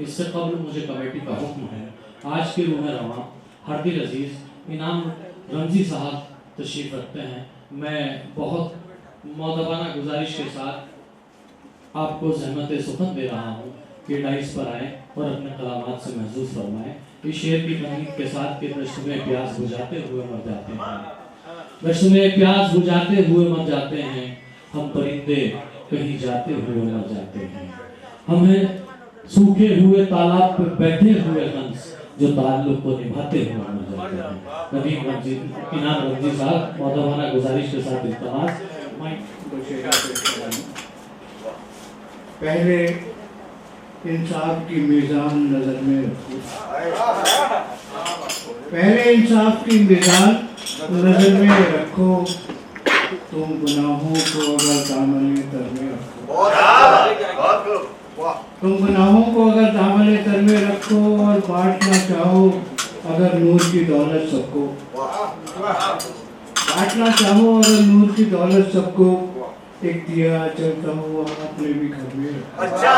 इससे कबल मुझे कमेटी का हुक्म है। आज के रूह रवां हरदिल अजीज़ इनाम रमज़ी साहब तशरीफ़ रखते हैं। मैं बहुत मौदबाना गुजारिश के साथ आपको ज़हमत सुखन दे रहा हूँ कि डाइस पर आएँ और अपने कलामात से महसूस फरमाएँ। इस शेर की तकनीक के साथ कि दश्त में प्यास बुझाते हुए मर जाते हैं, दश्त में प्यास बुझाते हुए मर जाते हैं, हम परिंदे कहीं जाते हुए मर जाते हैं। हमें सूखे हुए तालाब पर बैठे हुए हंस जो ताल्लुक को निभाते हुए मर जाते हैं। नदीम रमज़ी इनाम रमज़ी साहब मौदबाना गुजारिश के साथ इल्तमास। पहले इंसाफ की मीज़ान नजर में रखो, पहले इंसाफ की मीज़ान नजर में रखो, तुम गुनाहों को अगर दामने तर में रखो, तुम गुनाहों को अगर दामने तर में रखो और बांटना चाहो अगर नूर की दौलत सबको, बांटना चाहो अगर नूर की दौलत सबको, एक दिया चलता हुआ अपने भी घर में। अच्छा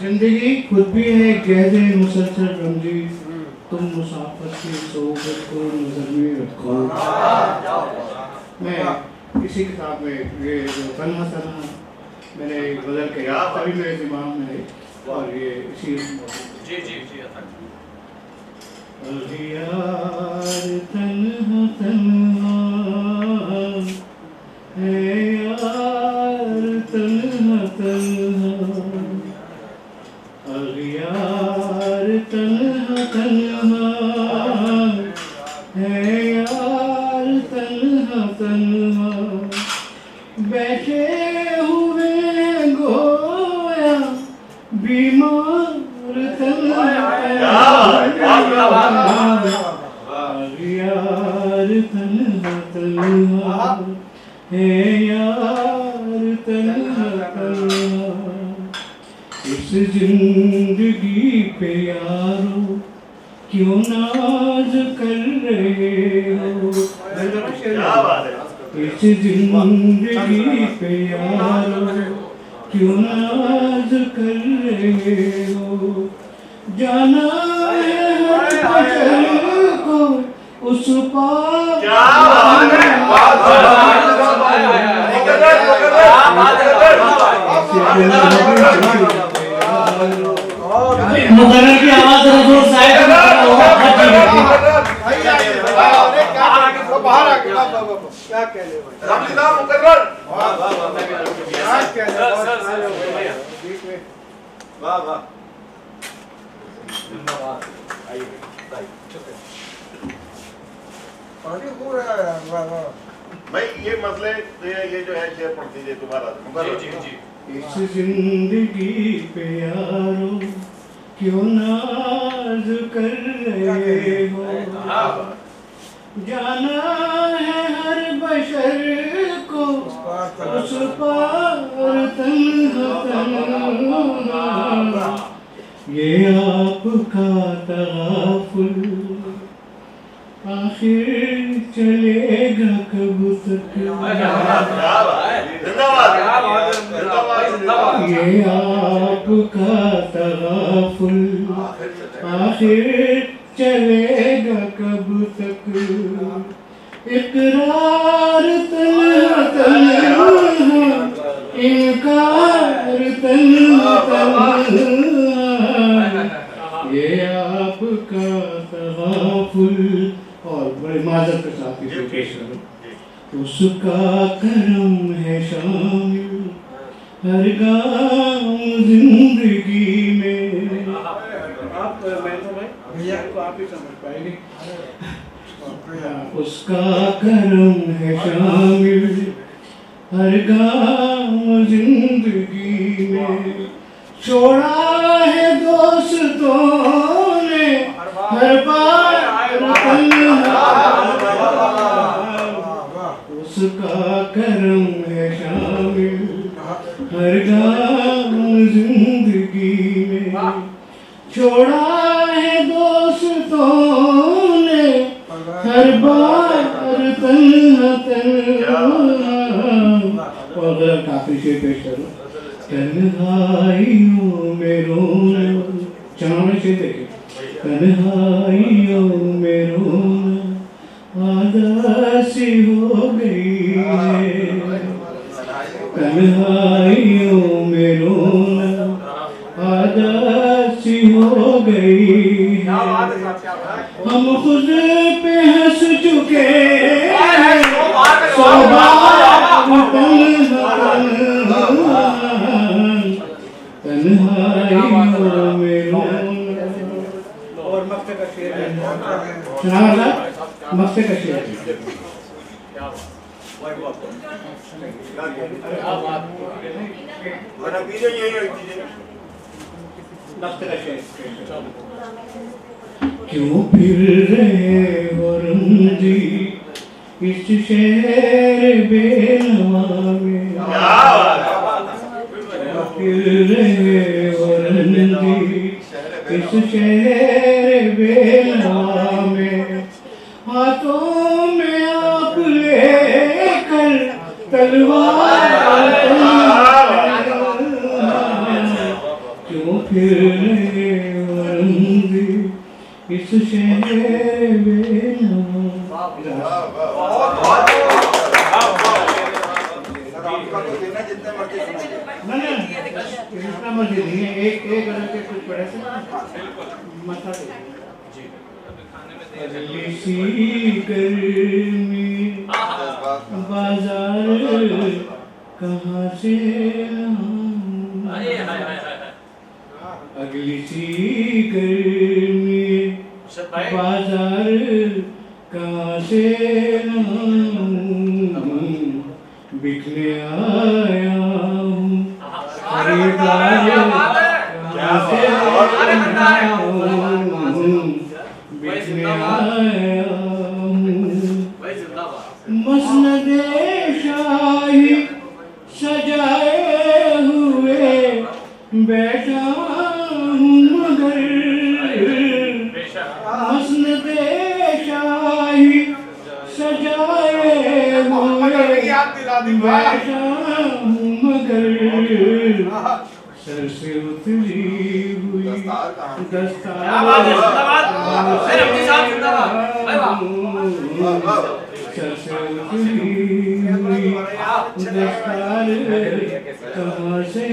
जिंदगी खुद भी है गहरे मुसलसल रमज़ी, तुम मुसाफिर की सोबत को नजर में रखो। मैं इसी किताब में ये जो तन्हा तन्हा मैंने गज़ल किया तभी मेरे दिमाग में है और ये इसी जी जी जी यार तन्हा तन्हा है यार तन्हा तन्हा, अग़ियार तन्हा तन्हा है यार तन्हा तन्हा, बैठे हुए गोया बीमार तन्हा अग़ियार तन्हा तन्हा है यार तन्हा तन्हा। इस जिंदगी पे यारो क्यों नाज कर रहे हो, इस जिंदगी पे यारो क्यों नाज कर रहे हो, जाना है हर बशर को उस पार मुकर्रर की आवाज रसूल साहब बाहर आ गया क्या कह रहे हो रमज़ी साहब मुकर्रर वाह वाह वाह क्या कह रहे हो बीच में वाह वाह धन्यवाद। आइए पानी हो रहा है वाह वाह भाई ये मसले ये जो है शेर पढ़ दीजिए तुम्हारा जी जी जी। इस जिंदगी पे यारो क्यों नाज कर रहे हो, जाना है हर बशर को उस पार तन्हा तन्हा, ये आपका तगाफुल आखिर चलेगा कब तक, ये आपका तगाफुल आखिर चलेगा कब तक, इकरार तन्हा तन्हा इनकार तन्हा तन्हा, ये आपका तगाफुल और बड़े माजर के साथ इसे पेश करो। उसका करम है शामिल हर गाँव जिंदगी में, आप मैं तो भाई भैया को आप ही समझ पाएंगे। उसका करम है शामिल हर गाँव जिंदगी में, छोड़ा है दोस्तों ने हर बार तन्हा, उसका करम है शामिल हर गाँव जिंदगी में, छोड़ा है दोस्तों ने हर बार तन्हा तन्हा। और काफी से पेश करो, तन्हाइयों में रोना चढ़ाने से देखे तन्हाइयों में रोना आदासी हो गई है, तन्हाइयों में रोना आदासी हो गई है। हम खुद पे हंस चुके तन्हाइयों में रोना। और मक्ते का शेर है, मक्ते का शेर है। क्यों फिर रहे हो रंजी इस शहर बेनवा में, फिर रहे हो रंजी इस शहर बेनवा में, हाथों में आप लेकर तलवार, क्यों फिर रहे हो रंजी इस शहर बेनवा। इतना मर्जी नहीं है, एक अगर के कुछ पढ़े से मत सी गर्मी बाजार कहाँ से अगली सी गर्मी बाजार कहाँ से बिकने आया हूँ, खरीदार कहाँ से आया हूँ, बिकने आया हूँ। मसनदे शाही सजाए हुए बैठा हूँ मगर, मसनदे शाही सजाए हुए बैठा हूँ मगर, सर से उतरी हुई दस्तार, सर से उतरी हुई दस्तार कहाँ से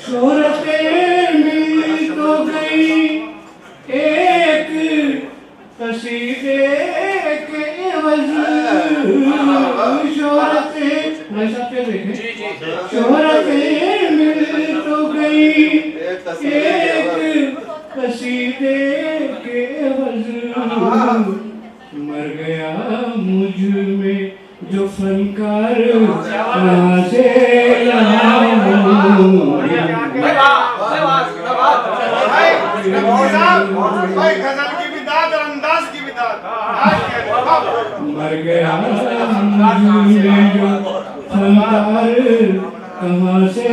शोहरतें मिल तो गई एक कसीदे के एवज़, शोहरतें शोहरतें मिल तो गई एक कसीदे के एवज़, मर गया मुझ में जो फनकार कहाँ से गजल की भी दाद और अंदाज की भी दाद। मर गया मुझ में जो फनकार कहाँ से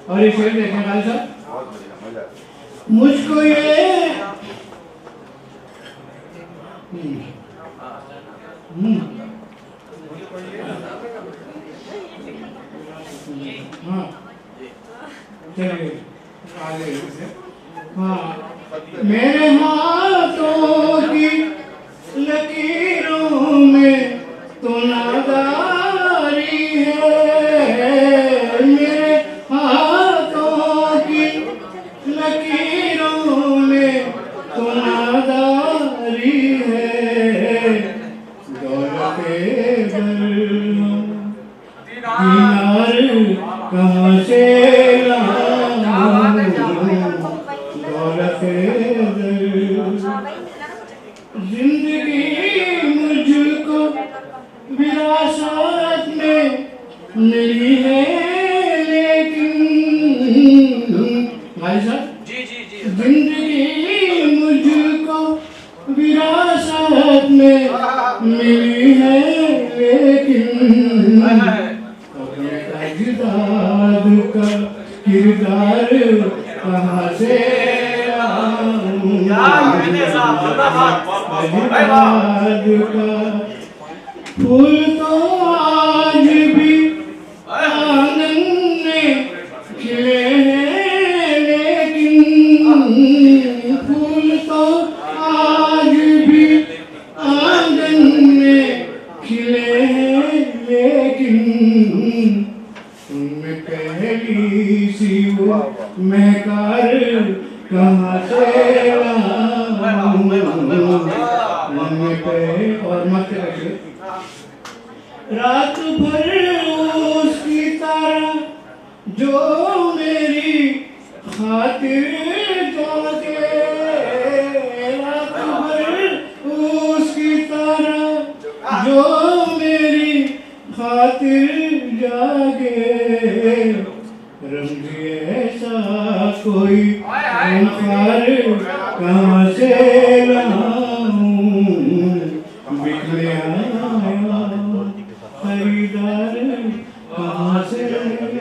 और ये शेर देखें भाई साहब, मुझको ये हाँ चलिए आगे हाँ, मेरे हाथों की लकीरों में तो नादारी है, मेरे हाथों की लकीरों में तो नादारी है, दौलते दीनार कहाँ से जिंदगी मुझको विरासत में मिली है, लेकिन भाई साहब जिंदगी मुझको विरासत में मिली है, लेकिन अजदाद का किरदार कहाँ से फूल तो आज भी प्यारी सी वो महकार कहाँ से लाऊं मन में पे और मत रखे रात भर उसकी तारा जो मेरी खातिर जागे रात भर उसकी तारा जो मेरी खातिर जागे रंग ऐसा कोई गमखार कहाँ से लाऊं बिखरे आया खरीदार कहाँ से